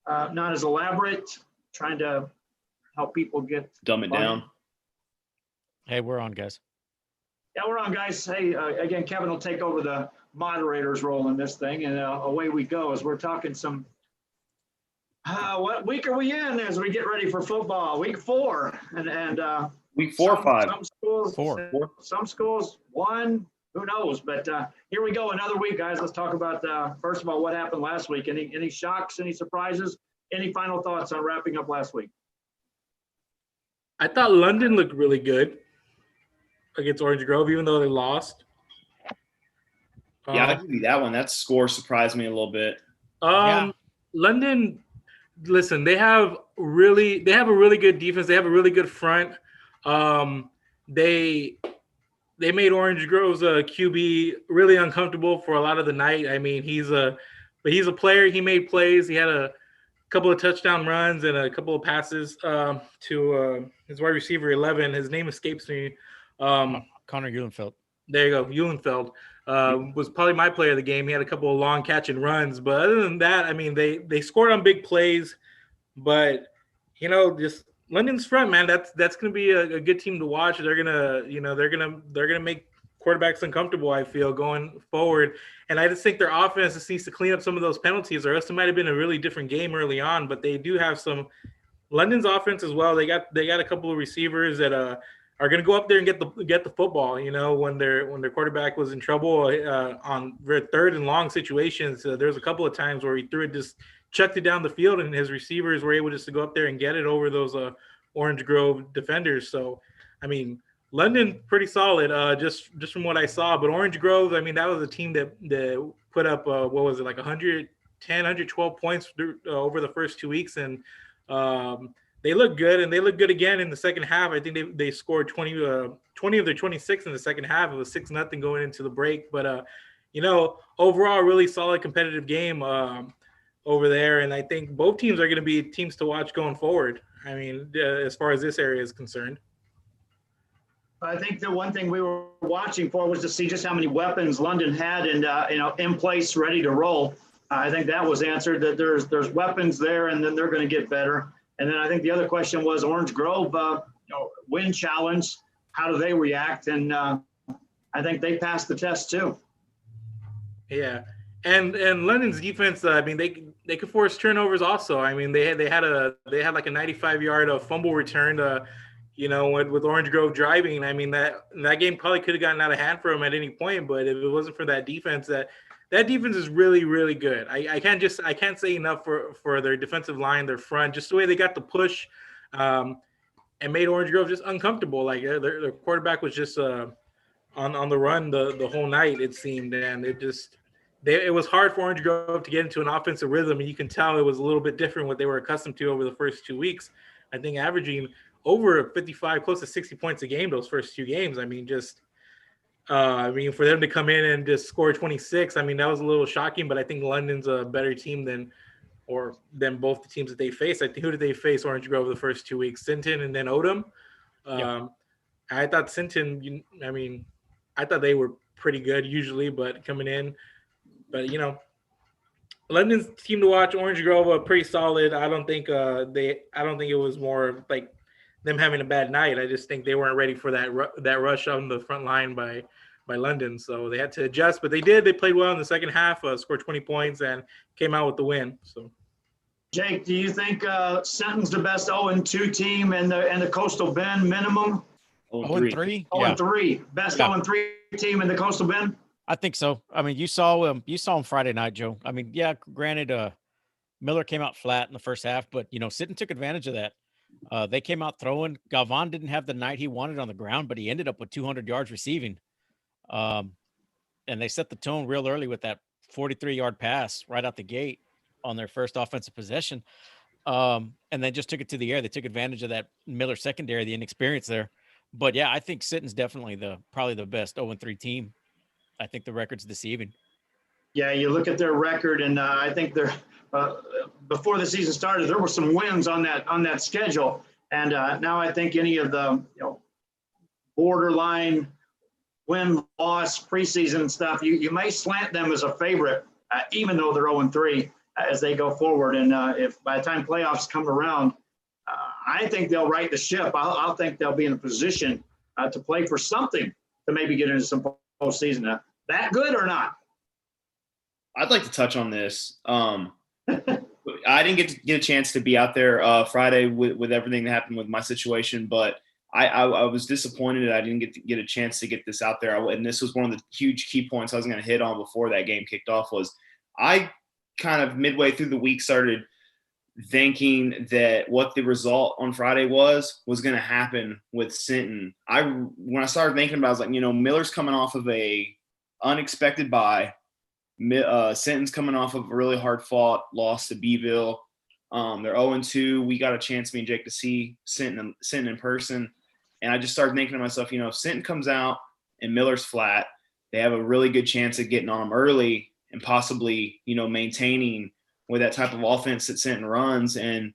not as elaborate, trying to help people dumb it down. Hey, we're on, guys. Yeah, we're on, guys. Hey, again, Kevin will take over the moderator's role in this thing, and away we go as we're talking some. What week are we in as we get ready for football? Week 4, and week 4 or 5. Some schools, 4. Some schools 1. Who knows? But here we go, another week, guys. Let's talk about first of all what happened last week. Any shocks? Any surprises? Any final thoughts on wrapping up last week? I thought London looked really good against Orange Grove, even though they lost. Yeah, I'll give you that one. That score surprised me a little bit. London, listen, they have a really good defense. They have a really good front. They made Orange Grove's QB really uncomfortable for a lot of the night. I mean, he's a player. He made plays. He had a couple of touchdown runs and a couple of passes to his wide receiver 11. His name escapes me. Connor Gillenfeld. There you go. Gillenfeld was probably my player of the game. He had a couple of long catch and runs, but other than that, I mean, they scored on big plays. But just London's front, man, that's going to be a good team to watch. They're gonna make quarterbacks uncomfortable, I feel, going forward. And I just think their offense just needs to clean up some of those penalties, or else it might have been a really different game early on. But they do have some London's offense as well. They got a couple of receivers that are going to go up there and get the football. When their quarterback was in trouble on third and long situations, there's a couple of times where he threw it, just chucked it down the field, and his receivers were able just to go up there and get it over those Orange Grove defenders. So, I mean, London pretty solid, just from what I saw. But Orange Grove, I mean, that was a team that put up what was it, like 110, 112 points over the first 2 weeks, and they look good, and they look good again in the second half. I think they scored 20 of their 26 in the second half. It was 6-0 going into the break. But overall, really solid competitive game over there, and I think both teams are going to be teams to watch going forward. I mean, as far as this area is concerned. I think the one thing we were watching for was to see just how many weapons London had and in place, ready to roll. I think that was answered, that there's weapons there, and then they're going to get better. And then I think the other question was Orange Grove, win challenge. How do they react? And I think they passed the test too. Yeah, and London's defense. I mean, they could force turnovers also. I mean, they had like a 95-yard fumble return. With Orange Grove driving. I mean, that game probably could have gotten out of hand for them at any point. But if it wasn't for that defense, that defense is really, really good. I can't say enough for their defensive line, their front, just the way they got the push, and made Orange Grove just uncomfortable. Like their quarterback was just on the run the whole night, it seemed, and it was hard for Orange Grove to get into an offensive rhythm, and you can tell it was a little bit different what they were accustomed to over the first 2 weeks. I think averaging over 55, close to 60 points a game those first 2 games. I mean, for them to come in and just score 26, I mean, that was a little shocking, but I think London's a better team than both the teams that they faced. I think, who did they face, Orange Grove, the first 2 weeks? Sinton and then Odom. Yeah. I thought Sinton, I thought they were pretty good usually, but coming in. But, London's team to watch. Orange Grove are pretty solid. I don't think it was more like them having a bad night. I just think they weren't ready for that rush on the front line by London. So they had to adjust, but they did. They played well in the second half, scored 20 points, and came out with the win. So, Jake, do you think Sinton's the best 0-2 team in the Coastal Bend minimum? 0-3. 0-3, best 0-3 team in the Coastal Bend. I think so. I mean, you saw him Friday night, Joe. I mean, yeah, granted, Miller came out flat in the first half, but Sinton took advantage of that. They came out throwing. Galvan didn't have the night he wanted on the ground, but he ended up with 200 yards receiving. And they set the tone real early with that 43-yard pass right out the gate on their first offensive possession. And then just took it to the air. They took advantage of that Miller secondary, the inexperience there. But yeah, I think Sinton's definitely probably the best 0-3 team. I think the record's deceiving. Yeah, you look at their record, and I think they're before the season started, there were some wins on that schedule, and now I think any of the borderline win-loss preseason stuff, you may slant them as a favorite, even though they're 0-3. as they go forward. And if by the time playoffs come around, I think they'll right the ship. I'll think they'll be in a position to play for something to maybe get into some postseason. That good or not? I'd like to touch on this. I didn't get a chance to be out there Friday with everything that happened with my situation, but I was disappointed that I didn't get a chance to get this out there. And this was one of the huge key points I was going to hit on before that game kicked off. Was I kind of midway through the week started thinking that what the result on Friday was going to happen with Sinton. When I started thinking about it, I was like, Miller's coming off of a unexpected bye. Sinton's coming off of a really hard fought loss to Beeville. They're 0-2. We got a chance, me and Jake, to see Sinton in person. And I just started thinking to myself, if Sinton comes out and Miller's flat, they have a really good chance of getting on them early and possibly, maintaining with that type of offense that Sinton runs. And,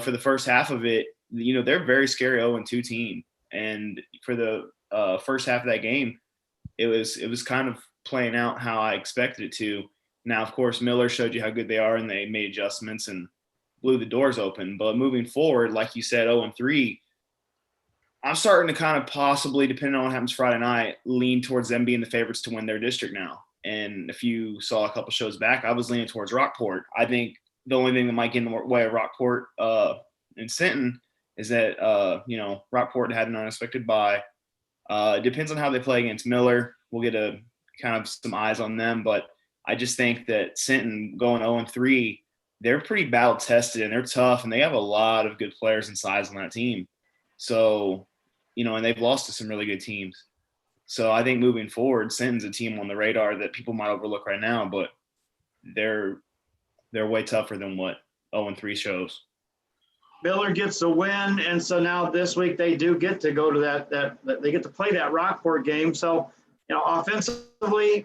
for the first half of it, they're a very scary 0-2 team. And for the first half of that game, it was kind of playing out how I expected it to. Now, of course, Miller showed you how good they are, and they made adjustments and blew the doors open. But moving forward, like you said, 0-3, I'm starting to kind of possibly, depending on what happens Friday night, lean towards them being the favorites to win their district now. And if you saw a couple shows back, I was leaning towards Rockport. I think the only thing that might get in the way of Rockport and Sinton is that, Rockport had an unexpected bye. It depends on how they play against Miller. We'll get kind of some eyes on them. But I just think that Sinton going 0-3, they're pretty battle tested and they're tough, and they have a lot of good players and size on that team. So, and they've lost to some really good teams. So I think moving forward, Sinton's a team on the radar that people might overlook right now, but they're way tougher than what 0-3 shows. Miller gets a win, and so now this week they do get to go to that they get to play that Rockport game. So, offensively,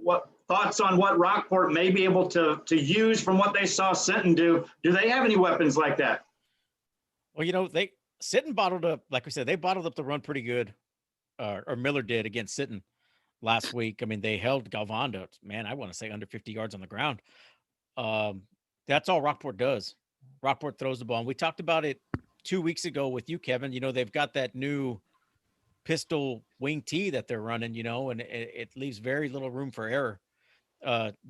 what thoughts on what Rockport may be able to use from what they saw Sinton do? Do they have any weapons like that? Well, Sinton bottled up, like we said, they bottled up the run pretty good, or Miller did against Sinton last week. I mean, they held Galvan to, I want to say under 50 yards on the ground. That's all Rockport does. Rockport throws the ball. And we talked about it 2 weeks ago with you, Kevin. They've got that new pistol wing tee that they're running, and it leaves very little room for error.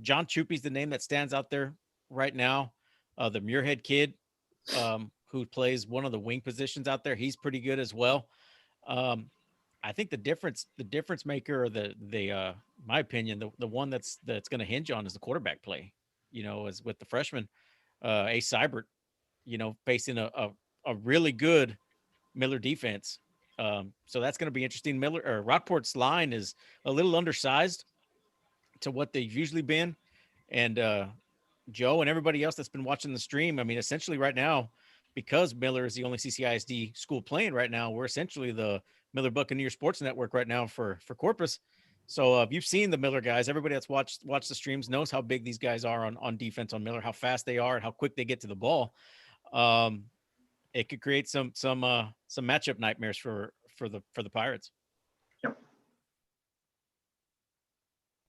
John Chupi's the name that stands out there right now. The Muirhead kid, who plays one of the wing positions out there, he's pretty good as well. I think the difference maker, or the my opinion, the one that's going to hinge on is the quarterback play. As with the freshman, Ace Seibert, facing a really good Miller defense. So that's going to be interesting. Rockport's line is a little undersized to what they've usually been. And Joe and everybody else that's been watching the stream, essentially right now, because Miller is the only CCISD school playing right now, we're essentially the Miller Buccaneer Sports Network right now for Corpus. So if you've seen the Miller guys, everybody that's watched the streams knows how big these guys are on defense on Miller, how fast they are and how quick they get to the ball. It could create some matchup nightmares for the Pirates. Yep.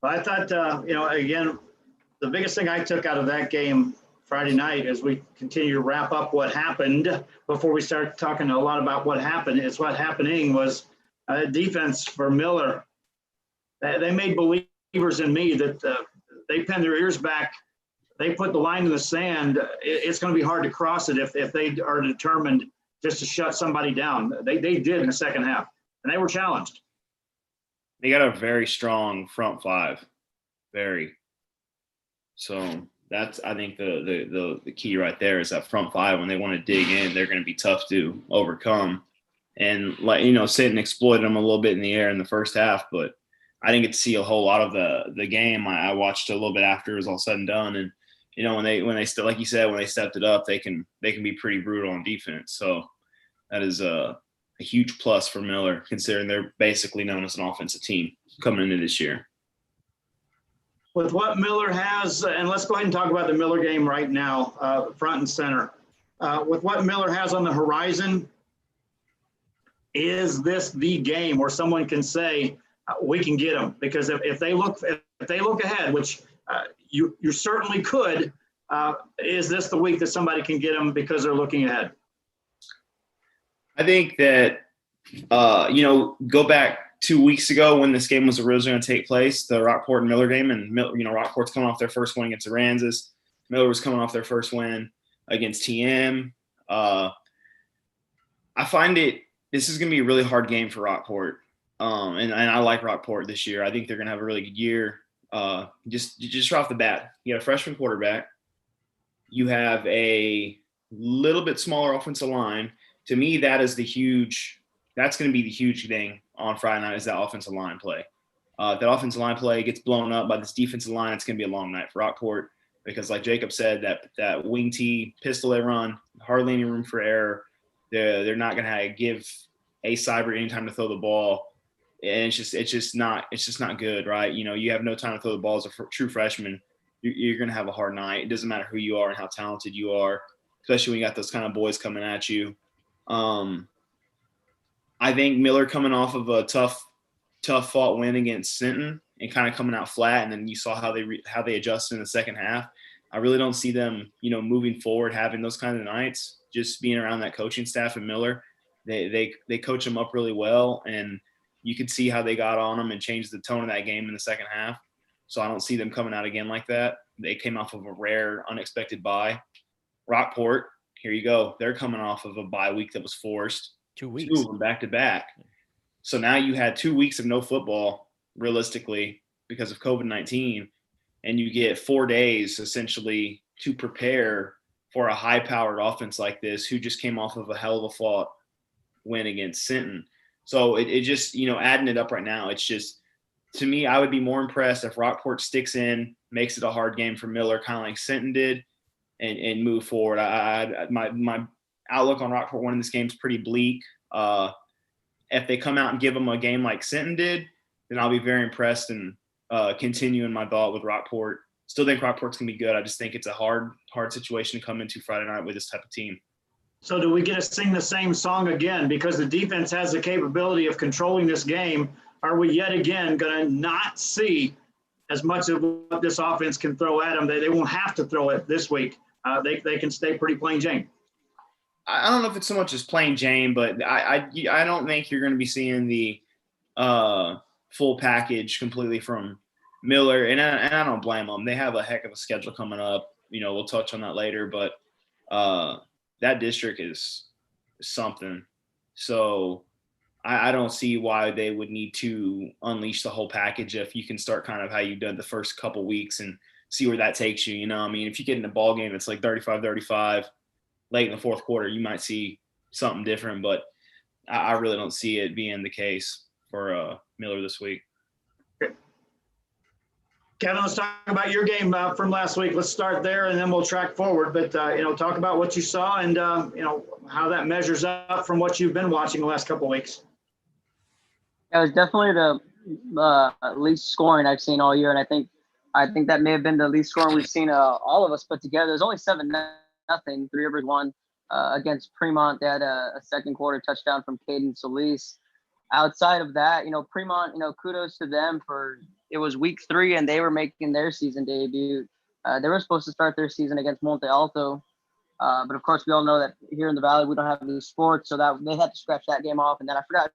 Well, I thought, again, the biggest thing I took out of that game Friday night, as we continue to wrap up what happened before we start talking a lot about what happened, is what happening was defense for Miller. They made believers in me that they pinned their ears back. They put the line in the sand. It's going to be hard to cross it if they are determined just to shut somebody down. They did in the second half, and they were challenged. They got a very strong front five, very. So that's, I think, the key right there is that front five. When they want to dig in, they're going to be tough to overcome. And Sinton exploited them a little bit in the air in the first half, but I didn't get to see a whole lot of the game. I watched a little bit after it was all said and done. And when they like you said, when they stepped it up, they can be pretty brutal on defense. So that is a huge plus for Miller, considering they're basically known as an offensive team coming into this year. With what Miller has, and let's go ahead and talk about the Miller game right now, front and center. With what Miller has on the horizon, is this the game where someone can say we can get them? Because if they look ahead, which you certainly could, is this the week that somebody can get them because they're looking ahead? I think that, go back 2 weeks ago when this game was originally going to take place, the Rockport and Miller game, and Rockport's coming off their first win against the Aransas. Miller was coming off their first win against TM. I find this is going to be a really hard game for Rockport, and I like Rockport this year. I think they're going to have a really good year. Just off the bat, you have a freshman quarterback. You have a little bit smaller offensive line. To me, that's going to be the huge thing on Friday night, is that offensive line play. If that offensive line play gets blown up by this defensive line, it's going to be a long night for Rockport because, like Jacob said, that wing T pistol they run, hardly any room for error. They're not going to give a Cyber any time to throw the ball, and it's just not good, right? You have no time to throw the ball as a true freshman. You're going to have a hard night. It doesn't matter who you are and how talented you are, especially when you got those kind of boys coming at you. I think Miller coming off of a tough fought win against Sinton and kind of coming out flat, and then you saw how they adjusted in the second half. I really don't see them, moving forward having those kind of nights. Just being around that coaching staff and Miller, they coach them up really well, and you could see how they got on them and changed the tone of that game in the second half. So I don't see them coming out again like that. They came off of a rare, unexpected bye. Rockport, here you go. They're coming off of a bye week that was forced. 2 weeks. 2 of them back to back. So now you had 2 weeks of no football, realistically, because of COVID-19, and you get 4 days essentially to prepare for a high-powered offense like this, who just came off of a hell of a fought win against Sinton. So it just, adding it up right now, it's just, to me, I would be more impressed if Rockport sticks in, makes it a hard game for Miller, kind of like Sinton did, and move forward. My outlook on Rockport winning this game is pretty bleak. If they come out and give them a game like Sinton did, then I'll be very impressed and continuing my thought with Rockport. Still think Rockport's going to be good. I just think it's a hard situation to come into Friday night with this type of team. So do we get to sing the same song again? Because the defense has the capability of controlling this game. Are we yet again going to not see as much of what this offense can throw at them? They won't have to throw it this week. They can stay pretty plain Jane. I don't know if it's so much as plain Jane, but I don't think you're going to be seeing the full package completely from Miller, and I don't blame them. They have a heck of a schedule coming up. We'll touch on that later, but that district is something. So I don't see why they would need to unleash the whole package if you can start kind of how you've done the first couple weeks and see where that takes you. If you get in a ball game, it's like 35-35 late in the fourth quarter, you might see something different, but I really don't see it being the case for Miller this week. Kevin, let's talk about your game from last week. Let's start there, and then we'll track forward. But, talk about what you saw and, how that measures up from what you've been watching the last couple of weeks. It was definitely the least scoring I've seen all year, and I think that may have been the least scoring we've seen all of us put together. There's only 7-0. Three Rivers won against Fremont. They had a second quarter touchdown from Caden Solis. Outside of that, Fremont, kudos to them it was week 3 and they were making their season debut. They were supposed to start their season against Monte Alto. But of course we all know that here in the Valley, we don't have any sports. So that they had to scratch that game off. And then I forgot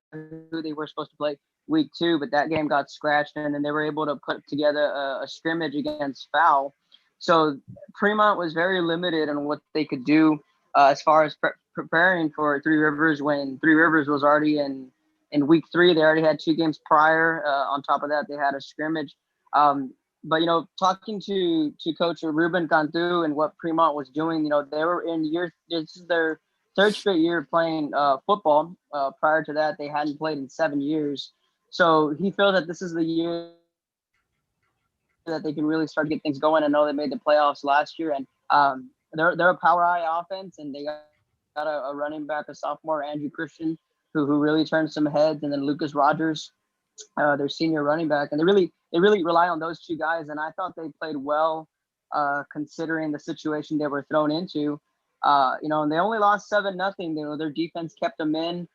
who they were supposed to play week 2, but that game got scratched. And then they were able to put together a scrimmage against Fowl. So Fremont was very limited on what they could do as far as preparing for Three Rivers when Three Rivers was already in week 3. They already had 2 games prior. On top of that, they had a scrimmage. But, talking to Coach Ruben Cantu and what Fremont was doing, they were this is their 3rd straight year playing football. Prior to that, they hadn't played in 7 years. So he feels that this is the year that they can really start to get things going. I know they made the playoffs last year, and they're a power high offense, and they got a running back, a sophomore, Andrew Christian, who really turned some heads, and then Lucas Rogers, their senior running back, and they really rely on those 2 guys. And I thought they played well, considering the situation they were thrown into. And they only lost 7-0. Their defense kept them in.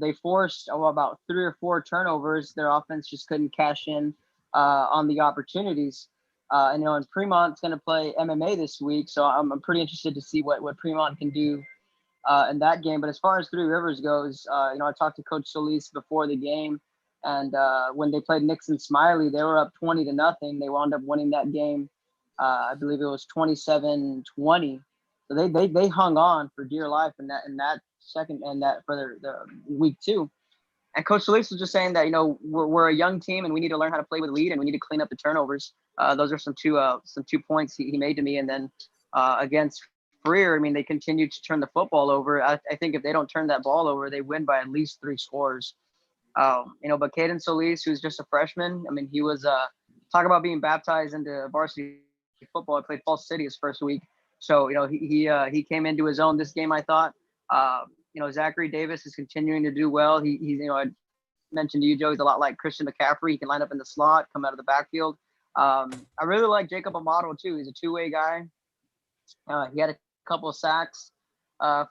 They forced about 3 or 4 turnovers. Their offense just couldn't cash in on the opportunities. And and Fremont's going to play MMA this week, so I'm pretty interested to see what Fremont can do in that game. But as far as Three Rivers goes, I talked to Coach Solis before the game, and when they played Nixon Smiley, they were up 20-0. They wound up winning that game. I believe it was 27-20. So they hung on for dear life in that second and that for the week 2. And Coach Solis was just saying that we're a young team and we need to learn how to play with lead and we need to clean up the turnovers. Those are some two points he made to me. And then against Freer, I mean, they continued to turn the football over. I think if they don't turn that ball over, they win by at least 3 scores. But Caden Solis, who's just a freshman, I mean, he was talk about being baptized into varsity football. I played Falls City his first week, so he came into his own this game. I thought, Zachary Davis is continuing to do well. He's I mentioned to you, Joe, he's a lot like Christian McCaffrey. He can line up in the slot, come out of the backfield. I really like Jacob Amato too. He's a two-way guy. He had a couple of sacks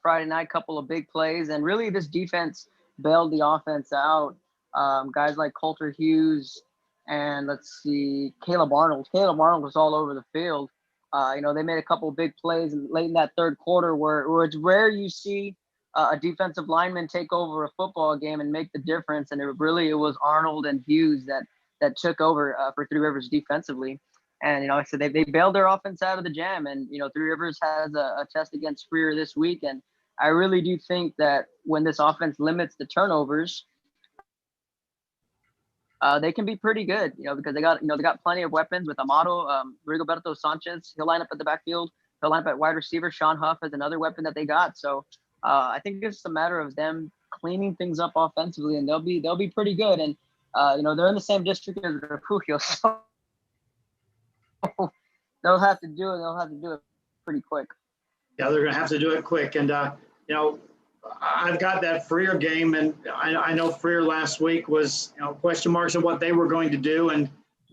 Friday night, couple of big plays, and really this defense bailed the offense out. Guys like Coulter Hughes and let's see, Caleb Arnold. Caleb Arnold was all over the field. They made a couple of big plays late in that third quarter where it's rare you see a defensive lineman take over a football game and make the difference. And it was Arnold and Hughes that took over for Three Rivers defensively. And, I said they bailed their offense out of the jam. And, Three Rivers has a test against Freer this week. And I really do think that when this offense limits the turnovers, they can be pretty good, because they got plenty of weapons with Amato, Rigoberto Sanchez. He'll line up at the backfield. He'll line up at wide receiver. Sean Huff is another weapon that they got. So I think it's a matter of them cleaning things up offensively, and they'll be pretty good. And they're in the same district as Refugio, so they'll have to do it. They'll have to do it pretty quick. Yeah, they're going to have to do it quick. And I've got that Freer game, and I know Freer last week was question marks on what they were going to do, and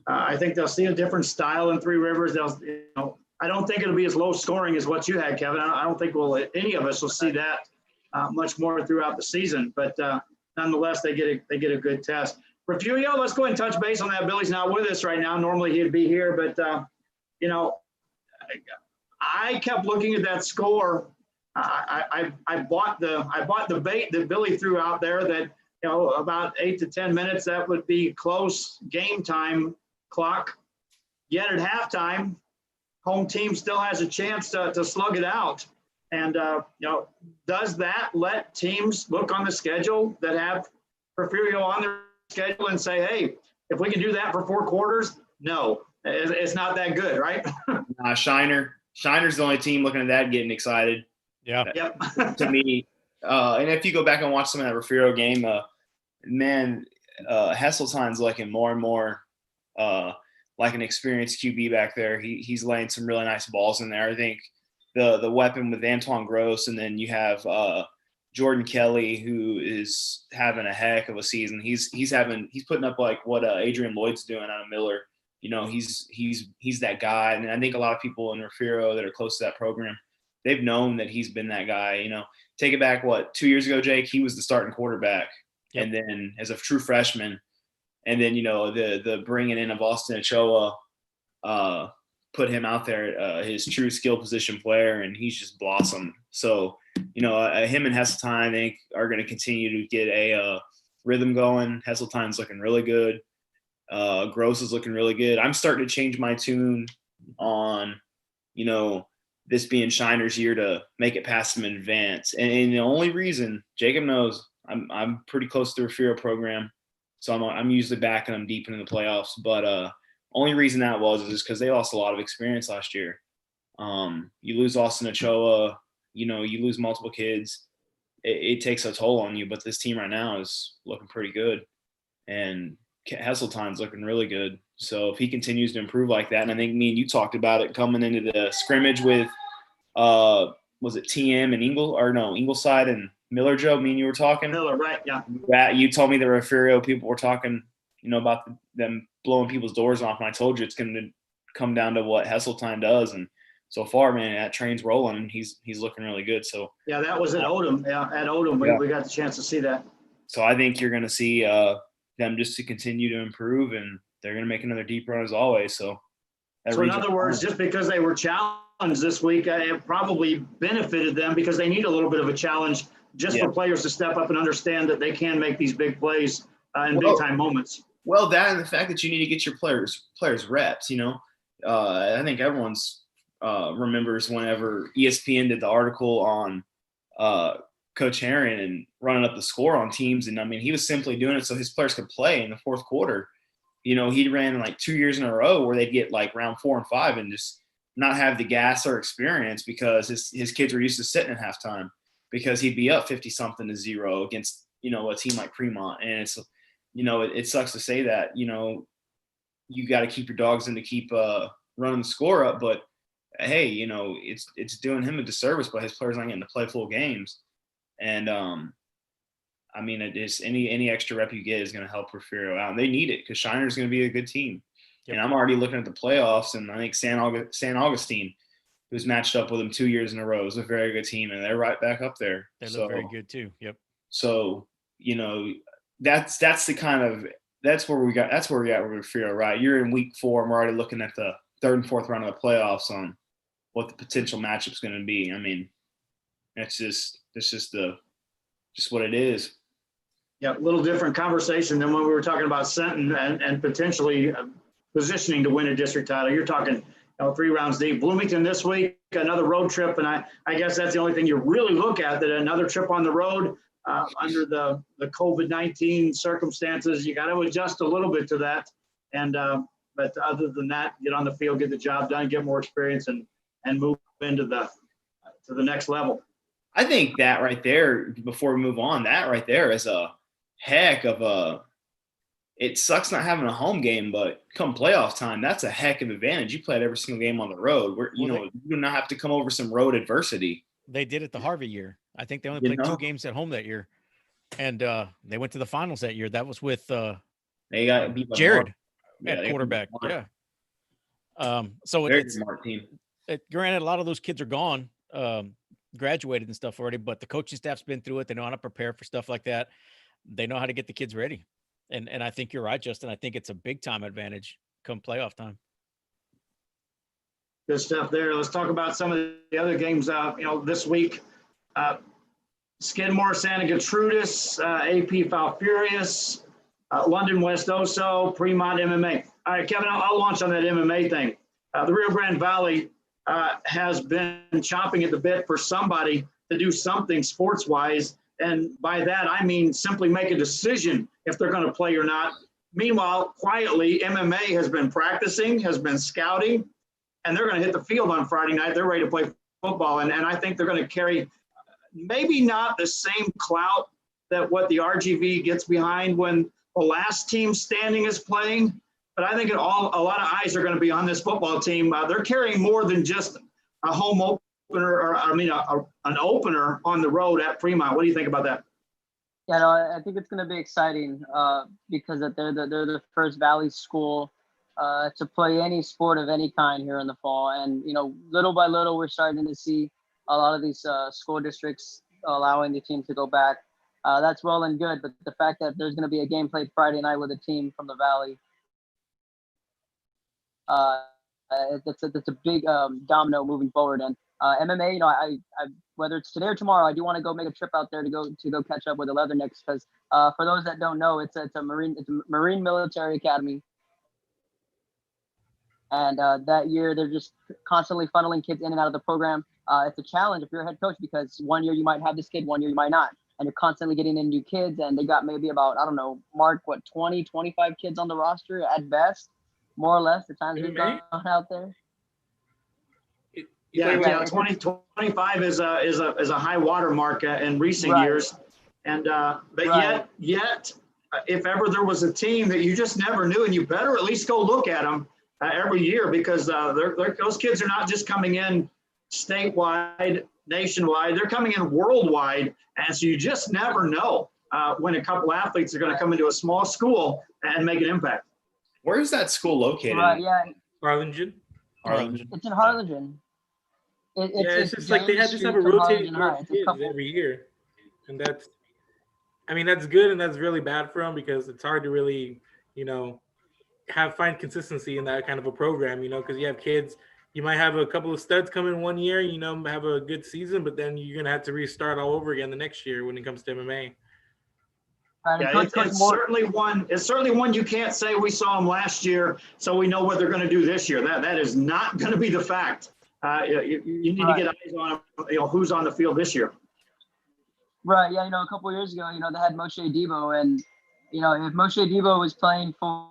I think they'll see a different style in Three Rivers. I don't think it'll be as low scoring as what you had, Kevin. I don't think any of us will see that much more throughout the season, but nonetheless, they get a good test. Refugio, let's go ahead and touch base on that. Billy's not with us right now. Normally he'd be here, but I kept looking at that score. I bought the bait that Billy threw out there that about 8 to 10 minutes that would be close game time clock. Yet at halftime, home team still has a chance to slug it out. And does that let teams look on the schedule that have Porfirio on their schedule and say, hey, if we can do that for 4 quarters? No, it's not that good, right? Shiner's the only team looking at that getting excited. Yeah. Yep. To me, and if you go back and watch some of that Refugio game, Hesseltine's looking more and more like an experienced QB back there. He's laying some really nice balls in there. I think the weapon with Antoine Gross, and then you have Jordan Kelly, who is having a heck of a season. He's putting up like what Adrian Lloyd's doing out of Miller. He's that guy, and I think a lot of people in Refugio that are close to that program, they've known that he's been that guy. Take it back, 2 years ago, Jake, he was the starting quarterback. Yep. And then as a true freshman, and then, the bringing in of Austin Ochoa put him out there, his true skill position player, and he's just blossomed. So, him and Hesseltine, I think, are going to continue to get a rhythm going. Hesseltine's looking really good. Gross is looking really good. I'm starting to change my tune on, this being Shiner's year to make it past him in advance. And the only reason, Jacob knows, I'm pretty close to the Refugio program, so I'm usually backing them deep into the playoffs. But only reason that is because they lost a lot of experience last year. You lose Austin Ochoa, you lose multiple kids. It takes a toll on you. But this team right now is looking pretty good, and Hesseltine's looking really good. So if he continues to improve like that, and I think me and you talked about it coming into the scrimmage with, was it TM and Ingleside and Miller, Joe? Me and you were talking. Miller, right? Yeah. You told me the Refugio people were talking, about them blowing people's doors off, and I told you it's going to come down to what Hesseltine does. And so far, man, that train's rolling, and he's looking really good. So yeah, that was at Odom. Yeah, at Odom, we got the chance to see that. So I think you're going to see them just to continue to improve, and they're going to make another deep run as always. So So in other words, just because they were challenged this week, it probably benefited them because they need a little bit of a challenge just for players to step up and understand that they can make these big plays in big time moments. Well, that and the fact that you need to get your players reps, I think everyone's remembers whenever ESPN did the article on Coach Herron and running up the score on teams. And I mean, he was simply doing it so his players could play in the fourth quarter. He ran like 2 years in a row where they'd get like round 4 and 5 and just not have the gas or experience because his kids were used to sitting at halftime because he'd be up 50-something to 0 against, a team like Fremont. And it's, it sucks to say that, you got to keep your dogs in to keep running the score up. But hey, it's doing him a disservice by his players not getting to play full games. And I mean, it is any extra rep you get is going to help Porfirio out. And they need it because Shiner's going to be a good team. Yep. And I'm already looking at the playoffs, and I think San Augustine, who's matched up with them 2 years in a row, is a very good team, and they're right back up there. They look very good too. Yep. So that's where we got with Porfirio, right? You're in week 4, and we're already looking at the 3rd and 4th round of the playoffs on what the potential matchup's going to be. I mean, it's just what it is. Yeah, a little different conversation than when we were talking about Senton and potentially positioning to win a district title. You're talking 3 rounds deep. Bloomington this week, another road trip, and I guess that's the only thing you really look at, that another trip on the road under the COVID-19 circumstances. You got to adjust a little bit to that. And but other than that, get on the field, get the job done, get more experience, and move into to the next level. I think that right there, before we move on, that right there is a heck of a – it sucks not having a home game, but come playoff time, that's a heck of an advantage. You played every single game on the road. You do not have to come over some road adversity. They did it the Harvey year. I think they only played 2 games at home that year. And they went to the finals that year. That was with they got beat by Jared at quarterback. Yeah. So very it's smart team. Granted, a lot of those kids are gone. Graduated and stuff already, but the coaching staff's been through it. They know how to prepare for stuff like that. They know how to get the kids ready. And I think you're right, Justin. I think it's a big time advantage come playoff time. Good stuff there. Let's talk about some of the other games this week. Skidmore, Santa Gertrudis, AP Falfurrias, London West Oso, Fremont MMA. All right, Kevin, I'll launch on that MMA thing. The Rio Grande Valley has been chomping at the bit for somebody to do something sports-wise. And by that, I mean simply make a decision if they're going to play or not. Meanwhile, quietly, MMA has been practicing, has been scouting, and they're going to hit the field on Friday night. They're ready to play football. And I think they're going to carry maybe not the same clout that what the RGV gets behind when the last team standing is playing. But I think a lot of eyes are going to be on this football team. They're carrying more than just a home opener, or an opener on the road at Fremont. What do you think about that? Yeah, no, I think it's going to be exciting because they're the first Valley school to play any sport of any kind here in the fall. And, little by little, we're starting to see a lot of these school districts allowing the team to go back. That's well and good. But the fact that there's going to be a game played Friday night with a team from the Valley, it's a big domino moving forward. And MMA, I whether it's today or tomorrow, I do want to go make a trip out there to go catch up with the Leathernecks, because for those that don't know, it's a Marine Military Academy, and that year they're just constantly funneling kids in and out of the program. It's a challenge if you're a head coach, because one year you might have this kid, one year you might not, and you're constantly getting in new kids. And they got maybe about 20, 25 kids on the roster at best, more or less. The times we've gone out there. Yeah, 25 is a high water mark in recent years, and but yet, if ever there was a team that you just never knew, and you better at least go look at them every year, because those kids are not just coming in statewide, nationwide, they're coming in worldwide, and so you just never know when a couple athletes are going to come into a small school and make an impact. Where is that school located? Harlingen. It's in Harlingen. It's just like they just have a rotating group of kids every year, and that's good and that's really bad for them, because it's hard to really, find consistency in that kind of a program, because you have kids. You might have a couple of studs come in one year, have a good season, but then you're gonna have to restart all over again the next year when it comes to MMA. Yeah, it's certainly one. It's certainly one you can't say we saw them last year, so we know what they're going to do this year. That is not going to be the fact. You need to get eyes on who's on the field this year. Right. Yeah. A couple of years ago, they had Moshe Debo, and if Moshe Debo was playing for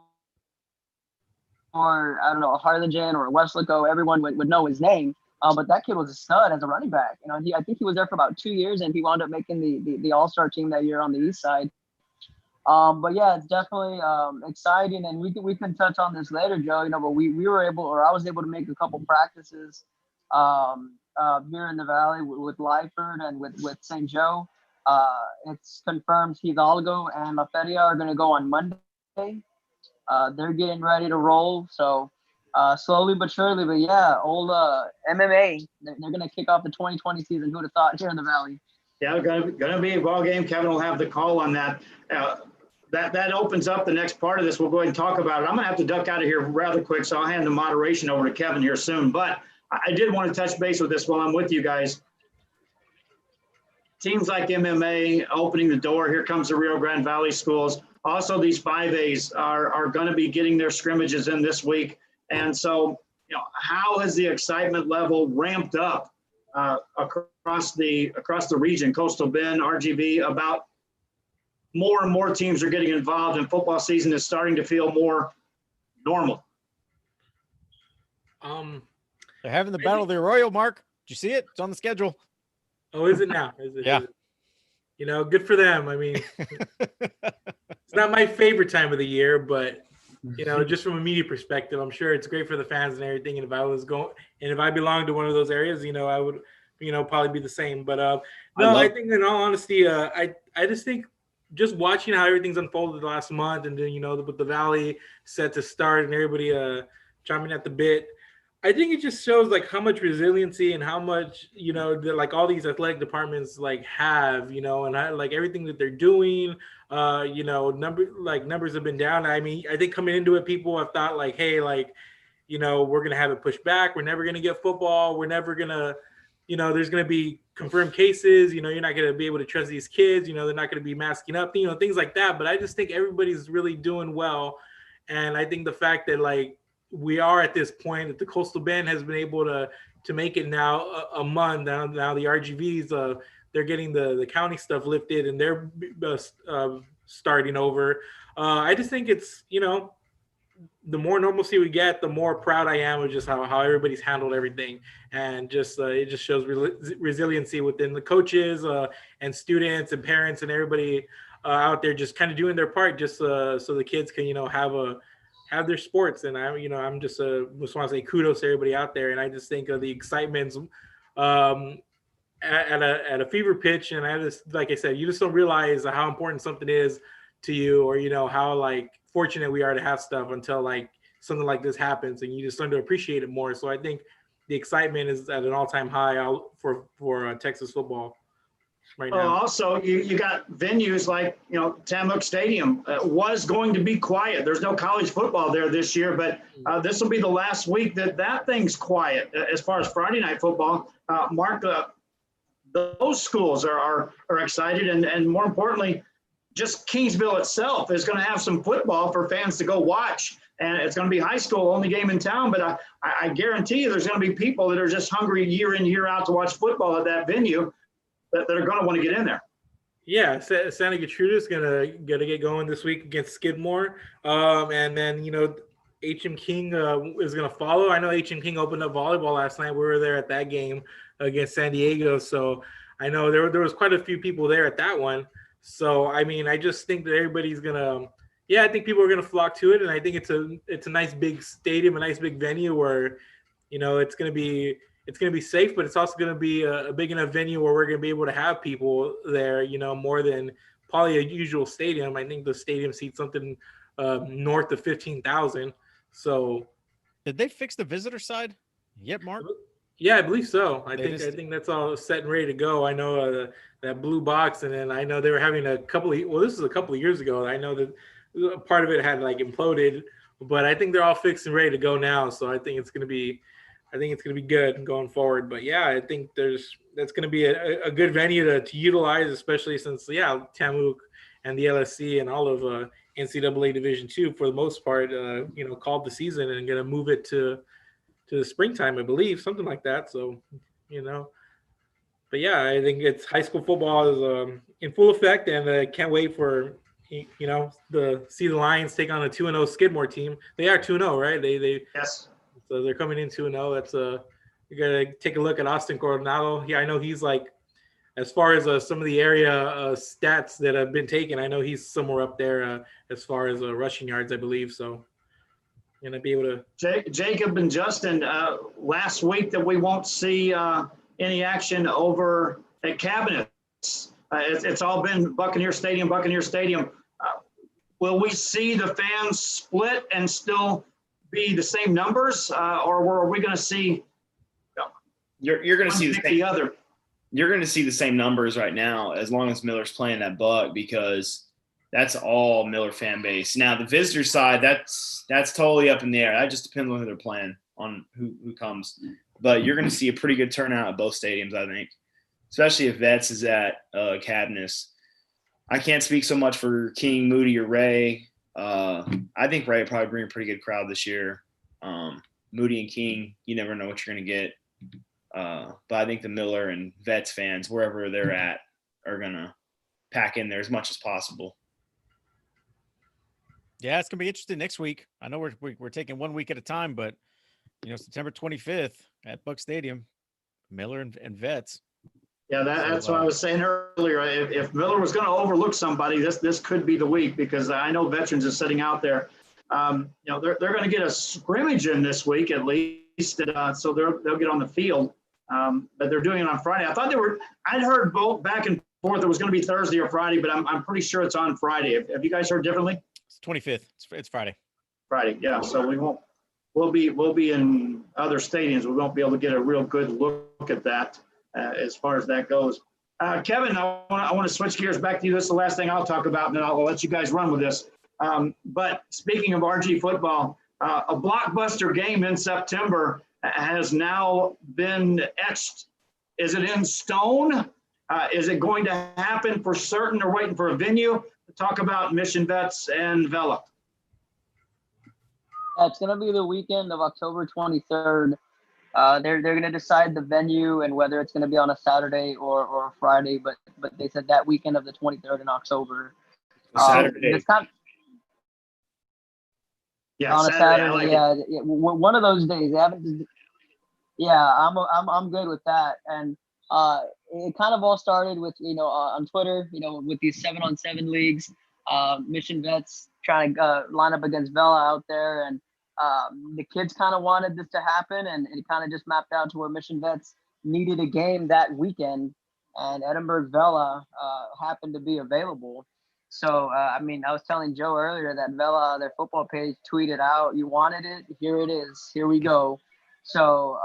I don't know, a Harlingen or a Weslaco, everyone would know his name. But that kid was a stud as a running back. I think he was there for about 2 years, and he wound up making the All-Star team that year on the East Side. But yeah, it's definitely exciting, and we can touch on this later, Joe. But we were able, or I was able to make a couple practices here in the Valley with Lyford and with St. Joe. It's confirmed Hidalgo and La Feria are going to go on Monday. They're getting ready to roll, so slowly but surely. But yeah, old MMA, they're going to kick off the 2020 season. Who'd have thought, here in the Valley? Yeah, going to be a ball game. Kevin will have the call on that. That opens up the next part of this. We'll go ahead and talk about it. I'm going to have to duck out of here rather quick, so I'll hand the moderation over to Kevin here soon. But I did want to touch base with this while I'm with you guys. Teams like MMA opening the door. Here comes the Rio Grande Valley schools. Also, these 5As are going to be getting their scrimmages in this week. And so, how has the excitement level ramped up across the region, Coastal Bend, RGV, about more and more teams are getting involved, and football season is starting to feel more normal? They're having the Battle of the Arroyo, Mark. Did you see it? It's on the schedule. Oh, is it now? Yeah. Good for them. I mean, it's not my favorite time of the year, but just from a media perspective, I'm sure it's great for the fans and everything. And if I belonged to one of those areas, I would, probably be the same. But I think in all honesty, I just think just watching how everything's unfolded the last month, and then with the Valley set to start and everybody chomping at the bit, I think it just shows like how much resiliency and how much like all these athletic departments have, and everything that they're doing. Numbers have been down. I mean, I think coming into it, people have thought like, hey, we're gonna have it pushed back. We're never gonna get football. We're never gonna, there's gonna be confirmed cases. You're not gonna be able to trust these kids. They're not gonna be masking up. Things like that. But I just think everybody's really doing well, and I think the fact that we are at this point that the Coastal Bend has been able to make it now a month. Now the RGVs, they're getting the county stuff lifted, and they're starting over. I just think it's, the more normalcy we get, the more proud I am of just how everybody's handled everything. And just it just shows resiliency within the coaches and students and parents and everybody out there just kind of doing their part just so the kids can, have their sports. And I'm just want to say kudos to everybody out there. And I just think of the excitements at a fever pitch. And I just, like I said, you just don't realize how important something is to you, or how fortunate we are to have stuff until something like this happens, and you just learn to appreciate it more. So I think the excitement is at an all-time high for Texas football right now. Also, you got venues like Tamuk Stadium was going to be quiet. There's no college football there this year, but this will be the last week that thing's quiet as far as Friday night football. Mark, those schools are excited, and more importantly, just Kingsville itself is going to have some football for fans to go watch. And it's going to be high school, only game in town. But I guarantee you there's going to be people that are just hungry year in, year out to watch football at that venue that are going to want to get in there. Yeah, Santa Gertrude is gonna get going this week against Skidmore. And then, H.M. King is going to follow. I know H.M. King opened up volleyball last night. We were there at that game against San Diego. So I know there was quite a few people there at that one. So, I mean, I just think that everybody's going to – I think people are going to flock to it. And I think it's a nice big stadium, a nice big venue where, it's going to be safe, but it's also going to be a big enough venue where we're going to be able to have people there, more than probably a usual stadium. I think the stadium seats something north of 15,000. So did they fix the visitor side yet, Mark? Yeah, I believe so. I think that's all set and ready to go. I know that blue box, and then I know they were having this is a couple of years ago. I know that part of it had imploded, but I think they're all fixed and ready to go now. So I think it's going to be good going forward. But yeah, I think that's going to be a good venue to utilize, especially since Tamuk and the LSC and all of NCAA Division II for the most part, called the season and going to move it to the springtime, I believe, something like that. So, but yeah, I think it's high school football is in full effect, and I can't wait for see the Lions take on a 2-0 Skidmore team. They are 2-0, right? They Yes. So they're coming in 2-0. That's you gotta take a look at Austin Coronado. Yeah, I know he's like, as far as some of the area stats that have been taken, I know he's somewhere up there as far as rushing yards, I believe. So gonna be able to. Jacob and Justin, last week that we won't see any action over at Cabinets. It's all been Buccaneer Stadium. Will we see the fans split and still be the same numbers, or are we going to see? You're going to see the other. You're going to see the same numbers right now as long as Miller's playing that Buck, because that's all Miller fan base. Now the visitor side, that's totally up in the air. That just depends on who they're playing, on who comes. But you're going to see a pretty good turnout at both stadiums, I think, especially if Vets is at Cadmus. I can't speak so much for King, Moody, or Ray. I think Ray will probably bring a pretty good crowd this year. Moody and King, you never know what you're going to get. But I think the Miller and Vets fans, wherever they're at, are going to pack in there as much as possible. Yeah, it's going to be interesting next week. I know we're taking 1 week at a time, but September 25th at Buck Stadium, Miller and Vets. Yeah, that's what I was saying earlier. If Miller was going to overlook somebody, this could be the week, because I know Veterans is sitting out there. They're going to get a scrimmage in this week at least, so they'll get on the field. But they're doing it on Friday. I thought I'd heard both back and forth. It was going to be Thursday or Friday, but I'm pretty sure it's on Friday. Have you guys heard differently? It's 25th. It's Friday. Friday, yeah. So we'll be in other stadiums. We won't be able to get a real good look at that. As far as that goes. Kevin, I want to switch gears back to you. This is the last thing I'll talk about, and then I'll let you guys run with this. But speaking of RG football, a blockbuster game in September has now been etched. Is it in stone? Is it going to happen for certain, or waiting for a venue? To talk about Mission Vets and Vela. It's going to be the weekend of October 23rd. They're going to decide the venue and whether it's going to be on a Saturday or a Friday, but they said that weekend of the 23rd in October. Saturday. It's kind of, on a Saturday, one of those days. I'm good with that. And it kind of all started with on Twitter, with these 7-on-7 leagues, Mission Vets trying to line up against Vela out there, and the kids kind of wanted this to happen, and it kind of just mapped out to where Mission Vets needed a game that weekend, and Edinburgh Vela happened to be available. So, I was telling Joe earlier that Vela, their football page, tweeted out, "You wanted it, here it is, here we go." So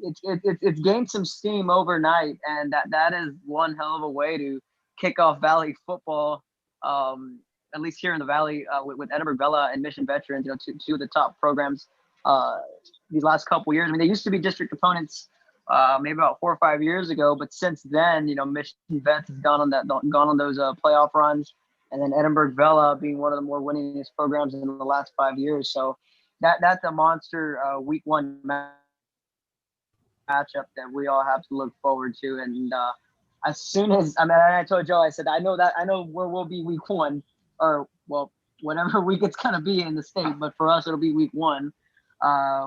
it's gained some steam overnight, and that is one hell of a way to kick off Valley football. At least here in the Valley, with Edinburgh Vela and Mission Veterans, two of the top programs these last couple years. They used to be district opponents maybe about 4 or 5 years ago, but since then, Mission Vets has gone on those playoff runs, and then Edinburgh Vela being one of the more winningest programs in the last 5 years. So that's a monster week one matchup that we all have to look forward to. And as soon as I told Joe, I said I know where we'll be week one. Or whatever week it's gonna be in the state, but for us it'll be week one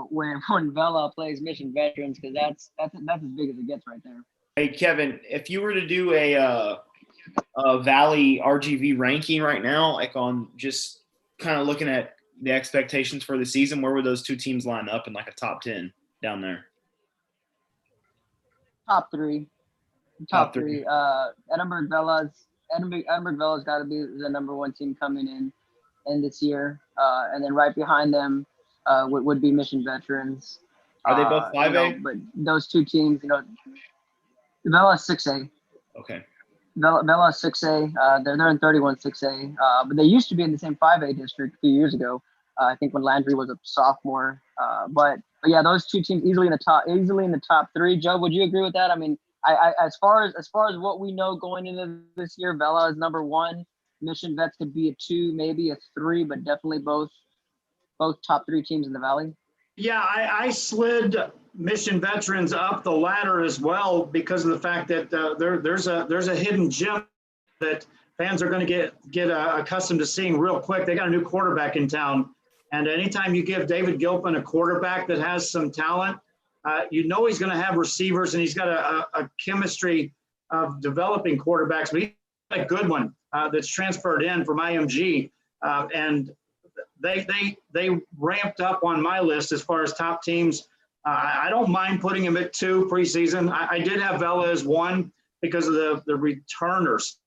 when Vela plays Mission Veterans, because that's as big as it gets right there. Hey Kevin, if you were to do a Valley RGV ranking right now, like on just kind of looking at the expectations for the season, where would those two teams line up in like a top 10 down there? Top three. Edinburgh Vela's got to be the number one team coming in this year, and then right behind them would be Mission Veterans. Are they both 5A? But those two teams, Vela's 6A. Okay. Vela's 6A. They're in 31 6A, but they used to be in the same 5A district a few years ago. I think when Landry was a sophomore. But yeah, those two teams easily in the top three. Joe, would you agree with that? I mean, I as far as what we know going into this year, Vela is number one. Mission Vets could be a 2, maybe a 3, but definitely both top 3 teams in the Valley. Yeah, I slid Mission Veterans up the ladder as well because of the fact that there's a hidden gem that fans are going to get accustomed to seeing real quick. They got a new quarterback in town, and anytime you give David Gilpin a quarterback that has some talent, you know he's going to have receivers, and he's got a chemistry of developing quarterbacks. But he's a good one that's transferred in from IMG, and they ramped up on my list as far as top teams. I don't mind putting him at 2 preseason. I did have Vela as 1 because of the returners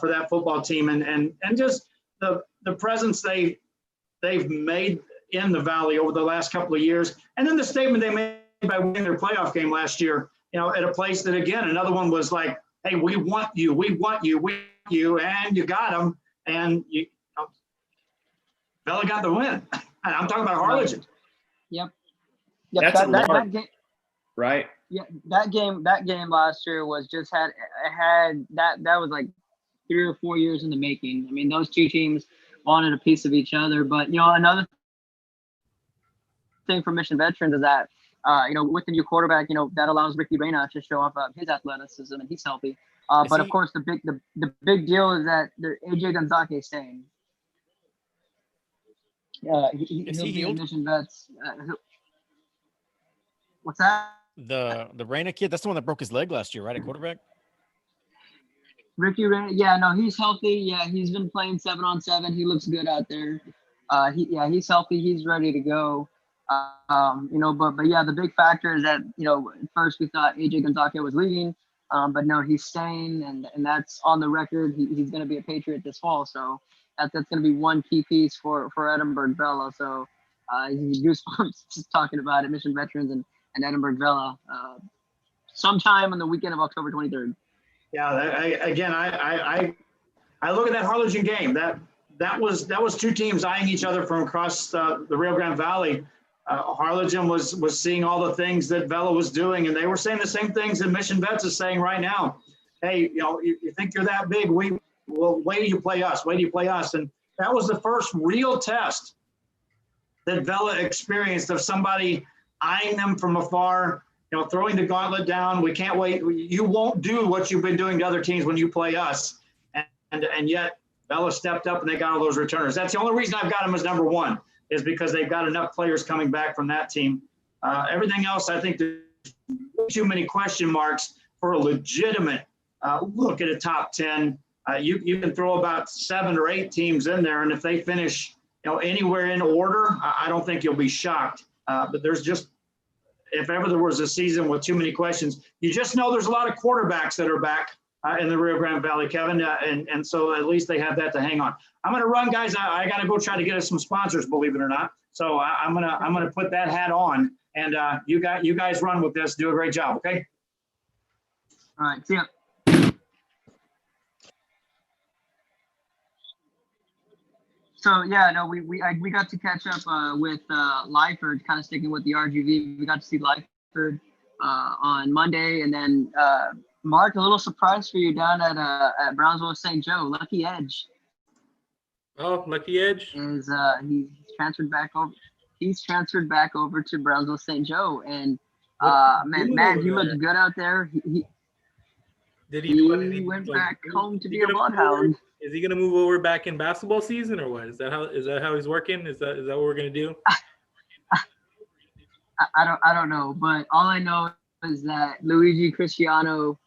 for that football team and just the presence they've made in the Valley over the last couple of years. And then the statement they made by winning their playoff game last year, at a place that, again, another one was like, hey, we want you, and you got them. And Vela got the win. I'm talking about Harlingen. Yep. That's that game, right? Yeah, that game last year was just had that was like 3 or 4 years in the making. I mean, those two teams wanted a piece of each other. But another thing for Mission Veterans is that with the new quarterback, that allows Ricky Reyna to show off his athleticism, and he's healthy. But of course, the big deal is that AJ Gonzalez is staying. Is he healed? Mission Vets. What's that? The Reyna kid, that's the one that broke his leg last year, right, at quarterback? Ricky Reyna, yeah, no, he's healthy. Yeah, he's been playing 7-on-7. He looks good out there. He's healthy. He's ready to go. But yeah, the big factor is that at first we thought AJ Gonzalez was leaving, but no, he's staying, and that's on the record. He's going to be a Patriot this fall, so that's going to be one key piece for Edinburgh Vela. So goosebumps just talking about it. Mission Veterans and Edinburgh Vela sometime on the weekend of October 23rd. Yeah, I look at that Harlingen game. That was 2 teams eyeing each other from across the Rio Grande Valley. Harlingen was seeing all the things that Vela was doing, and they were saying the same things that Mission Vets is saying right now. Hey, you think you're that big? Wait till you play us. Wait till you play us. And that was the first real test that Vela experienced of somebody eyeing them from afar, throwing the gauntlet down. We can't wait. You won't do what you've been doing to other teams when you play us. And yet Vela stepped up and they got all those returners. That's the only reason I've got them as number 1 is because they've got enough players coming back from that team. Everything else, I think there's too many question marks for a legitimate look at a top 10. You can throw about 7 or 8 teams in there, and if they finish anywhere in order, I don't think you'll be shocked. But there's just, if ever there was a season with too many questions, you just know there's a lot of quarterbacks that are back in the Rio Grande Valley, Kevin, and so at least they have that to hang on. I'm going to run, guys. I got to go try to get us some sponsors, believe it or not. So I'm gonna put that hat on, and you guys run with this. Do a great job, okay? All right, see ya. So yeah, no, we got to catch up with Lyford, kind of sticking with the RGV. We got to see Lyford on Monday, and then Mark, a little surprise for you down at Brownsville St. Joe. Lucky Edge. Oh, Lucky Edge is he's transferred back over. He's transferred back over to Brownsville St. Joe, and man, he looked good out there. He went back home to be a bloodhound. Is he gonna move over back in basketball season, or what? Is that how he's working? Is that what we're gonna do? I don't know, but all I know is that Luigi Cristiano,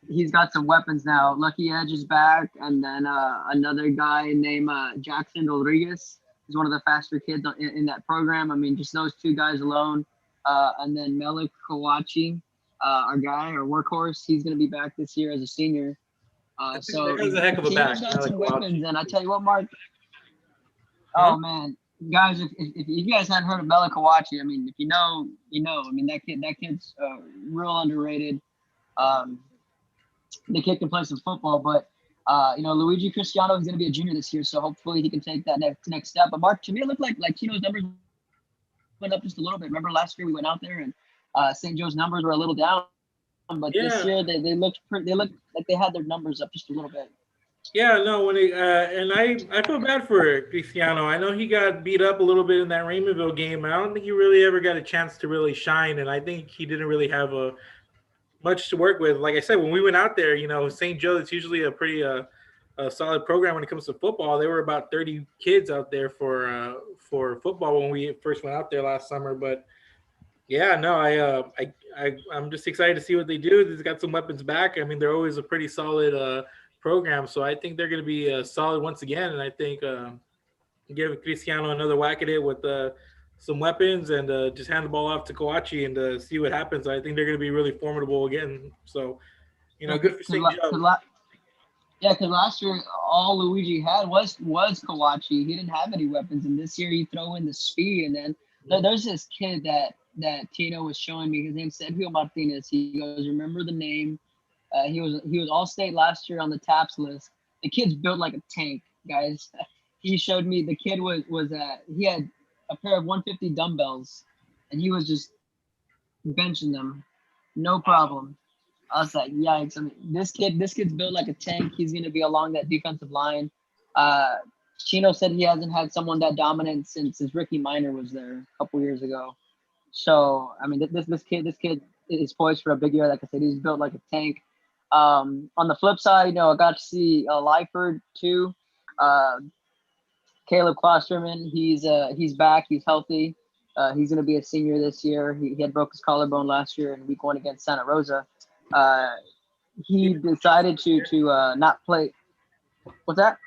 he's got some weapons now. Lucky Edge is back, and then another guy named Jackson Rodriguez is one of the faster kids in that program. I mean, just those 2 guys alone, and then Melik Kawachi, our workhorse, he's gonna be back this year as a senior. So that was a heck of a back. Got some weapons, and I tell you what, Mark. Oh man, guys, if you guys hadn't heard of Melik Kawachi, I mean, if you know, you know. I mean, that kid's real underrated. The kid can play some football, but Luigi Cristiano is going to be a junior this year, so hopefully he can take that next step. But Mark, to me, it looked like Tino's numbers went up just a little bit. Remember last year we went out there and St. Joe's numbers were a little down, but this year they looked like they had their numbers up just a little bit. Yeah, no, and I feel bad for Cristiano. I know he got beat up a little bit in that Raymondville game, and I don't think he really ever got a chance to really shine. And I think he didn't really have much to work with. Like I said, when we went out there, St. Joe, it's usually a pretty a solid program when it comes to football. There were about 30 kids out there for football when we first went out there last summer. But yeah, no, I'm just excited to see what they do. They've got some weapons back. I mean, they're always a pretty solid program, so I think they're going to be solid once again. And I think give Cristiano another whack at it with some weapons and just hand the ball off to Kawachi and see what happens. I think they're going to be really formidable again. So, good for St. Joe. Yeah, because last year all Luigi had was Kawachi. He didn't have any weapons, and this year you throw in the speed, and then there's this kid that Tino was showing me. His name's Sergio Martinez. He goes, remember the name? He was All-State last year on the TAPS list. The kid's built like a tank, guys. He showed me the kid he had a pair of 150 dumbbells, and he was just benching them, no problem. I was like, yikes! I mean, this kid's built like a tank. He's gonna be along that defensive line. Chino said he hasn't had someone that dominant since Ricky Minor was there a couple years ago. So I mean, this kid is poised for a big year. Like I said, he's built like a tank. On the flip side, I got to see Lyford too. Caleb Klosterman, he's back. He's healthy. He's going to be a senior this year. He had broke his collarbone last year in week 1 against Santa Rosa. He decided to not play. What's that?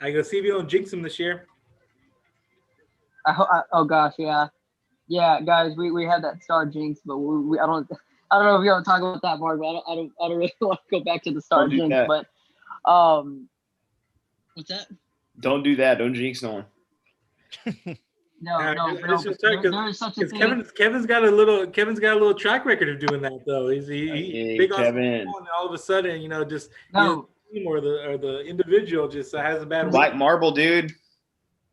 I go see if you don't jinx him this year. Oh gosh, yeah, guys, we had that star jinx, but I don't know if you want to talk about that more, but I don't really want to go back to the star jinx. But what's that? Don't do that. Don't jinx no one. No. There is such a thing. Kevin's got a little track record of doing that though. He's big Kevin. on, and all of a sudden, just no. The team or the individual just has a bad Black marble, dude.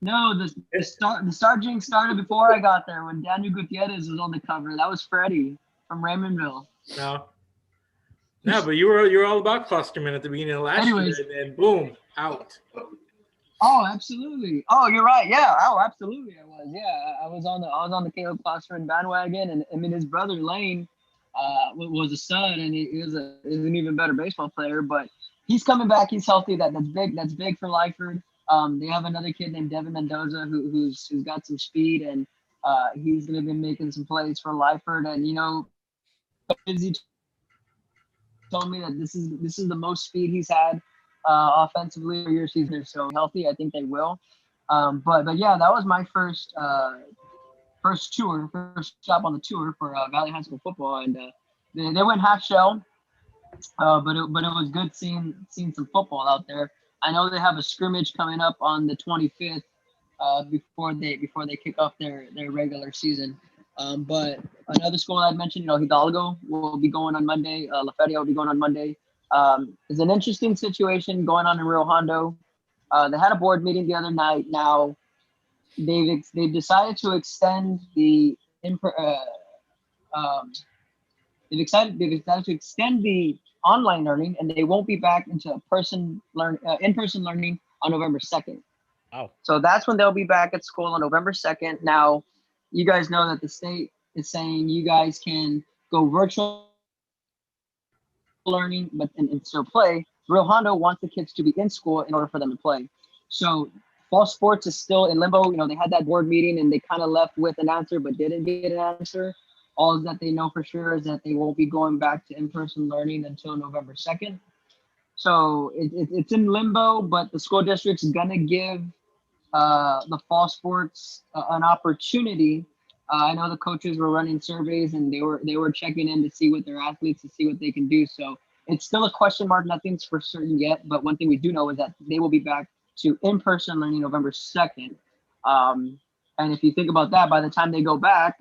No, the star jinx started before I got there when Daniel Gutierrez was on the cover. That was Freddie from Raymondville. No, but you were all about Klosterman at the beginning of last year, and then boom, out. Oh, absolutely. Oh, you're right. Yeah. Oh, absolutely. I was. Yeah, I was on the Caleb Klosterman bandwagon, and I mean his brother Lane was a stud, and he is an even better baseball player. But he's coming back. He's healthy. That's big. That's big for Lyford. They have another kid named Devin Mendoza who's got some speed, and he's going to be making some plays for Lyford. And Izzy told me that this is the most speed he's had offensively for years. He's so healthy. I think they will. But yeah, that was my first stop on the tour for Valley High School football, and they went half shell, but it was good seeing some football out there. I know they have a scrimmage coming up on the 25th before they kick off their regular season. But another school I'd mentioned, Hidalgo will be going on Monday. La Feria will be going on Monday. It's an interesting situation going on in Rio Hondo. They had a board meeting the other night. Now they've decided to extend the online learning, and they won't be back into in-person learning on November 2nd. Wow. So that's when they'll be back at school on November 2nd. Now, you guys know that the state is saying you guys can go virtual learning, but and still play. Rio Hondo wants the kids to be in school in order for them to play. So fall sports is still in limbo. They had that board meeting and they kind of left with an answer, but didn't get an answer. All that they know for sure is that they won't be going back to in-person learning until November 2nd. So it's in limbo, but the school district's gonna give the fall sports an opportunity. I know the coaches were running surveys and they were checking in to see what their athletes, to see what they can do. So it's still a question mark. Nothing's for certain yet, but one thing we do know is that they will be back to in-person learning November 2nd. And if you think about that, by the time they go back,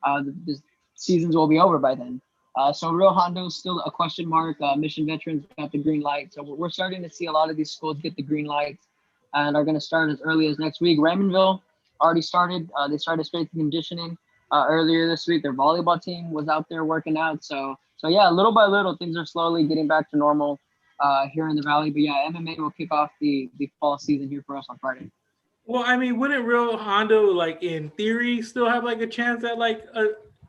the seasons will be over by then. So Rio Hondo is still a question mark. Mission Veterans got the green light. So we're starting to see a lot of these schools get the green lights and are going to start as early as next week. Raymondville already started. They started strength and conditioning earlier this week. Their volleyball team was out there working out. So yeah, little by little, things are slowly getting back to normal here in the Valley. But yeah, MMA will kick off the fall season here for us on Friday. Well, I mean, wouldn't Real Hondo, like in theory, still have like a chance at like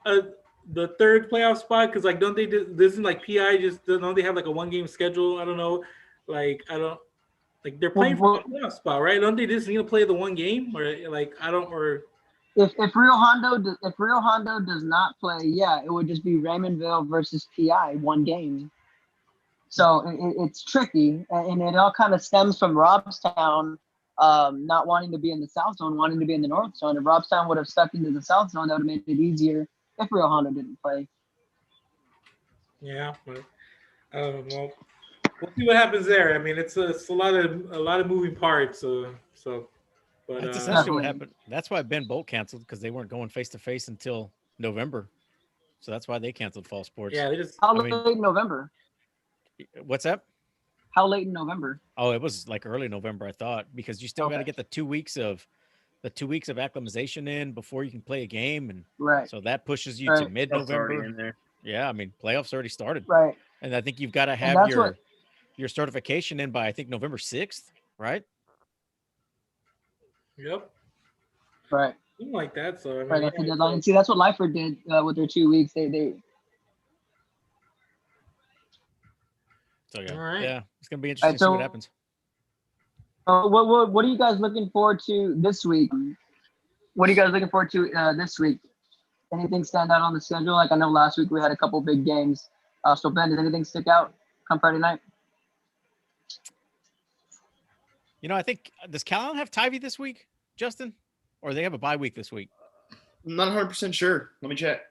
the third playoff spot? Because like, don't they? Isn't like PI just don't they have like a 1-game schedule? I don't know. Like I don't like they're playing for the playoff spot, right? Don't they just need to play the 1 game or like I don't or. If Rio Hondo does not play, yeah, it would just be Raymondville versus PI 1 game. So it's tricky, and it all kind of stems from Robstown not wanting to be in the South Zone, wanting to be in the North Zone. If Robstown would have stepped into the South Zone, that would have made it easier if Rio Hondo didn't play. Yeah, but well, we'll see what happens there. I mean, it's a lot of moving parts. But that's essentially what happened. That's why Ben Bolt canceled, because they weren't going face to face until November. So that's why they canceled fall sports. Yeah, they just. How late in November? What's that? How late in November? Oh, it was like early November, I thought, because you still got to get the 2 weeks of acclimatization in before you can play a game, and right. So that pushes you to mid-November. Yeah, I mean, playoffs already started. Right. And I think you've got to have your certification in by, I think, November 6th, right? Yep. Right. Something like that. So I mean, right, that's the deadline. See, that's what Lyford did with their 2 weeks. They. So yeah, all right. Yeah, it's gonna be interesting to see what happens. What are you guys looking forward to this week? What are you guys looking forward to this week? Anything stand out on the schedule? Like I know last week we had a couple big games. So Ben, does anything stick out come Friday night? You know, I think does Calallen have Tyvee this week, Justin, or they have a bye week this week? I'm not 100% sure. Let me check.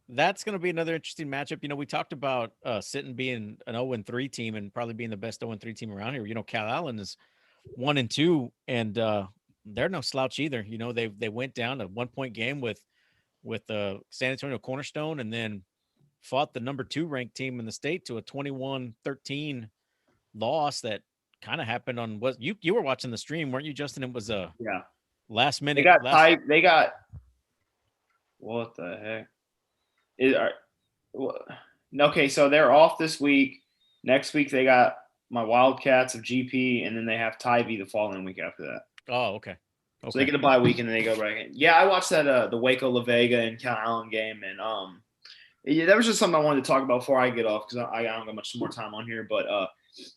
That's going to be another interesting matchup. You know, we talked about Sitton being an 0-3 team and probably being the best 0-3 team around here. You know, Calallen is 1-2, and they're no slouch either. You know, they went down a 1-point game with San Antonio Cornerstone, and then fought the number 2 ranked team in the state to a 21-13 loss that kind of happened on what you were watching the stream, weren't you, Justin? It was a last minute. They got what the heck? Okay, so they're off this week. Next week they got my Wildcats of GP, and then they have Tyvee the following week after that. Oh, okay. So they get a bye week, and then they go right in. Yeah, I watched that the Waco La Vega and Calallen game, and that was just something I wanted to talk about before I get off, because I don't got much more time on here. But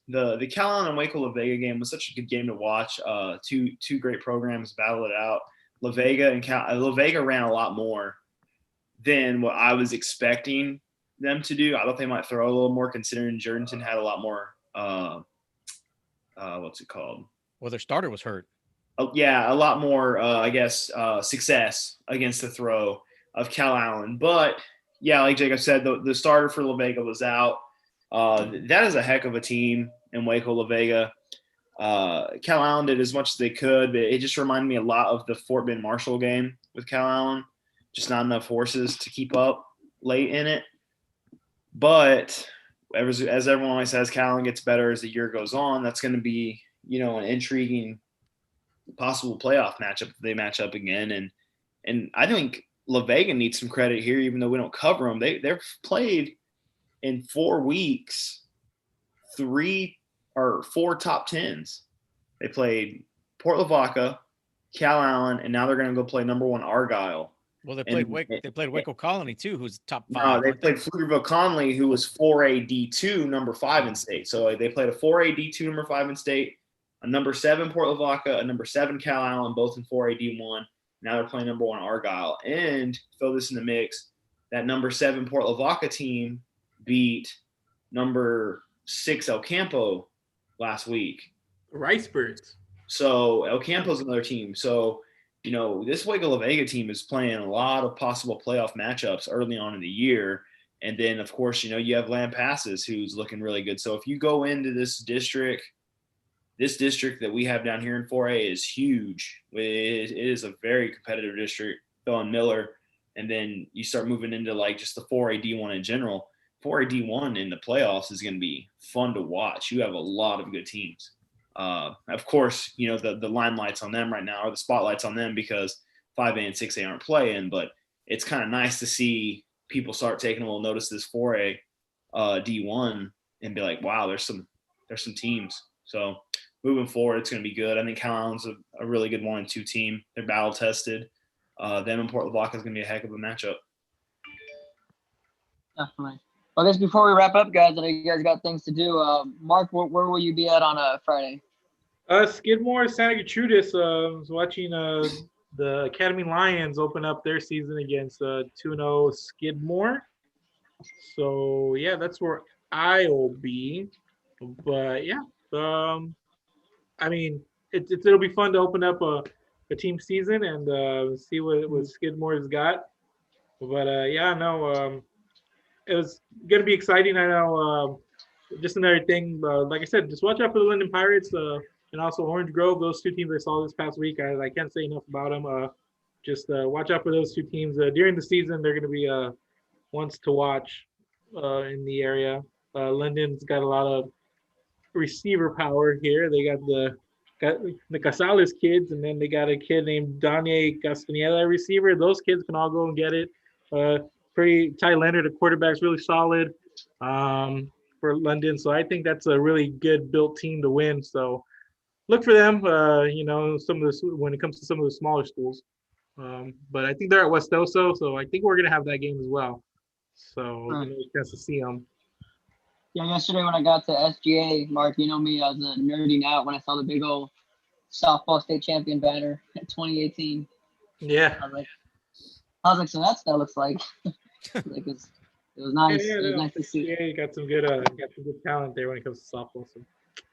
the Calallen and Waco La Vega game was such a good game to watch. Two great programs battle it out. La Vega ran a lot more than what I was expecting them to do. I thought they might throw a little more, considering Jordanton had a lot more what's it called? Well, their starter was hurt. Oh, yeah, a lot more success against the throw of Calallen. But yeah, like Jacob said, the starter for La Vega was out. That is a heck of a team in Waco La Vega. Calallen did as much as they could, but it just reminded me a lot of the Fort Bend Marshall game with Calallen. Just not enough horses to keep up late in it. But as everyone always says, Calallen gets better as the year goes on. That's going to be, an intriguing possible playoff matchup if they match up again. And I think La Vega needs some credit here, even though we don't cover them. They've played in 4 weeks 3 or 4 top 10s. They played Port Lavaca, Calallen, and now they're going to go play number 1 Argyle. Well, they played Waco Colony too, who's top 5. No, they played Pflugerville Conley, who was 4A D2, number 5 in state. So they played a 4A D2, number 5 in state, a number 7 Port Lavaca, a number 7 Calallen, both in 4A D1. Now they're playing number 1 Argyle. And throw this in the mix, that number 7 Port Lavaca team beat number 6 El Campo last week. Ricebirds. So El Campo's another team. So this Waco La Vega team is playing a lot of possible playoff matchups early on in the year. And then, of course, you have Lampasas, who's looking really good. So if you go into this district that we have down here in 4A is huge. It is a very competitive district. Phil and Miller and then you start moving into like just the 4A D1 in general. 4A D1 in the playoffs is going to be fun to watch. You have a lot of good teams. Of course, you know, the limelight's on them right now, or the spotlight's on them because 5A and 6A aren't playing, but it's kind of nice to see people start taking a little notice of this 4A D1 and be like, wow, there's some teams. So moving forward, it's going to be good. I think Cal Allen's a really good 1 and 2 team. They're battle tested. Them and Port Lavaca is going to be a heck of a matchup. Definitely. Well, I guess before we wrap up, guys, I know you guys got things to do. Mark, where will you be at on Friday? Skidmore, Santa Gertrudis. Was watching the Academy Lions open up their season against 2-0 Skidmore. So yeah, that's where I'll be. But yeah, I mean, it'll be fun to open up a team season and see what Skidmore's got. But yeah, no, it was gonna be exciting. I know. Just another thing, like I said, just watch out for the Linden Pirates and also Orange Grove. Those 2 teams I saw this past week. I can't say enough about them. Just watch out for those 2 teams. During the season, they're going to be ones to watch in the area. Linden's got a lot of receiver power here. They got the Casales kids, and then they got a kid named Danye Castaneda, receiver. Those kids can all go and get it. Pretty Ty Leonard, the quarterback's really solid for London. So I think that's a really good built team to win. So look for them, you know, when it comes to some of the smaller schools. But I think they're at West Oso, so I think we're going to have that game as well. So we're going to get a chance to see them. Yeah, yesterday when I got to SGA, Mark, you know me, I was nerding out when I saw the big old softball state champion banner in 2018. Yeah. I was like, so that's what that looks like. Like it was nice. Yeah, it was nice to see. Yeah, you got some good talent there when it comes to softball. So.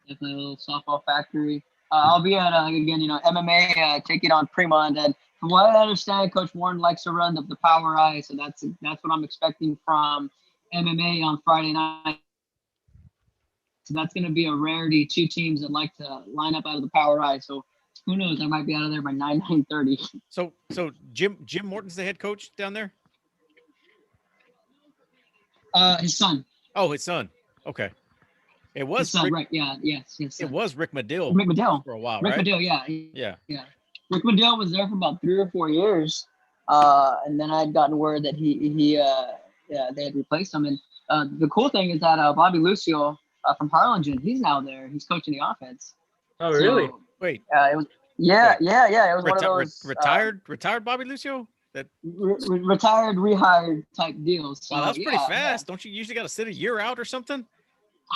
Definitely a little softball factory. I'll be at again, you know, MMA take it on Fremont, and from what I understand, Coach Warren likes to run the power eye, so that's what I'm expecting from MMA on Friday night. So that's going to be a rarity. 2 teams that like to line up out of the power eye. So who knows? I might be out of there by 9:30. So Jim Morton's the head coach down there? His son. Oh, his son. Okay. It was his son, right? Yeah. Yes. It was Rick Medill. Rick Medill for a while, Rick right? Medill, yeah. Yeah. Rick Medill was there for about 3 or 4 years, and then I had gotten word that they had replaced him. And the cool thing is that Bobby Lucio from Harlingen, he's now there. He's coaching the offense. Oh, really? Wait. It was yeah. It was one of those retired Bobby Lucio. That retired, rehired type deals. So, wow, that's pretty fast. Yeah. Don't you usually got to sit a year out or something?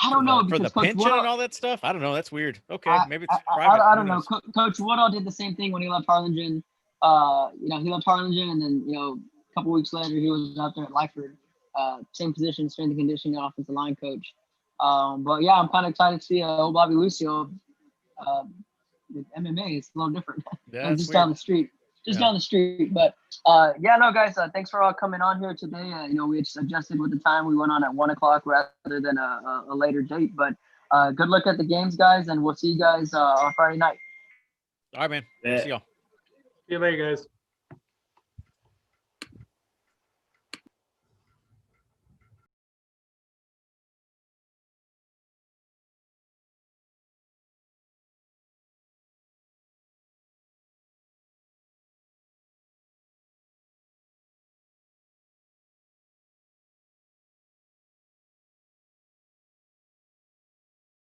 I don't know for the Coach pension and all that stuff. I don't know. That's weird. Okay, maybe it's private. I don't know. Coach Woodall did the same thing when he left Harlingen. You know, he left Harlingen, and then a couple weeks later he was out there at Lyford, same position, strength and conditioning offensive line coach. But yeah, I'm kind of excited to see old Bobby Lucio with MMA. It's a little different. Yeah, just down the street. Down the street. But yeah, no, guys, thanks for all coming on here today. We just adjusted with the time. We went on at 1:00 rather than a later date. But good luck at the games, guys, and we'll see you guys on Friday night. All right, man. Yeah. See y'all. See you later, guys.